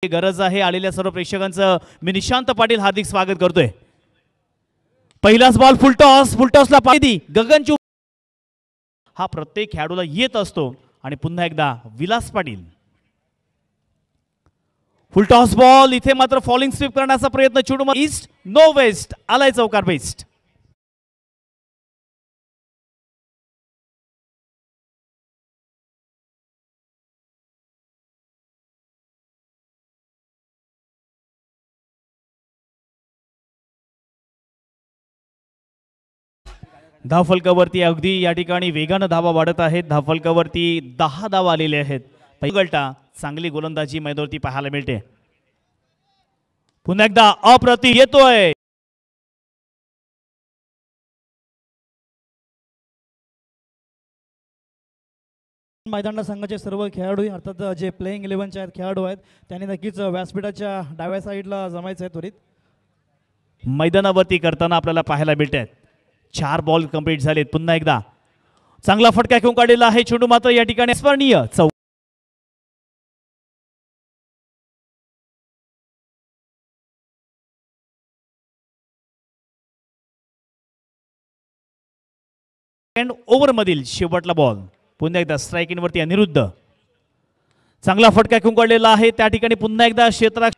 गरज आहे। आलेल्या सर्व प्रेक्षकांचं मी निशांत पाटील हार्दिक स्वागत करतोय। पहिलाच बॉल फुलटॉसला पाहिदी गगनचू हा प्रत्येक खेळाडूला येत असतो आणि पुन्हा एकदा विलास पाटील फुलटॉस बॉल इथे मात्र फॉलिंग स्वीप करण्याचा प्रयत्न चुडू ईस्ट नो वेस्ट आलाय चौकार बेस्ट। धावफलकावरती अगदी या ठिकाणी वेगाने धावा वाढत आहेत। धावफलकावरती 10 धावा आलेले आहेत। पहिगलटा चांगली गोलंदाजी मैदानावरती पाहायला मिळते। पुन्हा एकदा अप्रतिम येतोय मैदानात संघाचे सर्व खेळाडू अर्थात जे प्लेइंग 11 चे खेळाडू आहेत त्यांनी नक्कीच व्यासपीठाच्या डाव्या साईडला जमायचं आहे त्वरित। मैदानावरती करताना आपल्याला पाहायला मिळतात 4 बॉल कंप्लीट झालेत। पुन्हा एकदा चांगला फटका घेऊन काढलेला आहे चेंडू मात्र या ठिकाणी स्मरणीय सेकंड ओव्हर मधील शेवटला बॉल। पुन्हा एकदा स्ट्राइक इन वरती अनिरुद्ध चांगला फटका घेऊन काढलेला आहे त्या ठिकाणी पुन्हा एकदा क्षेत्रात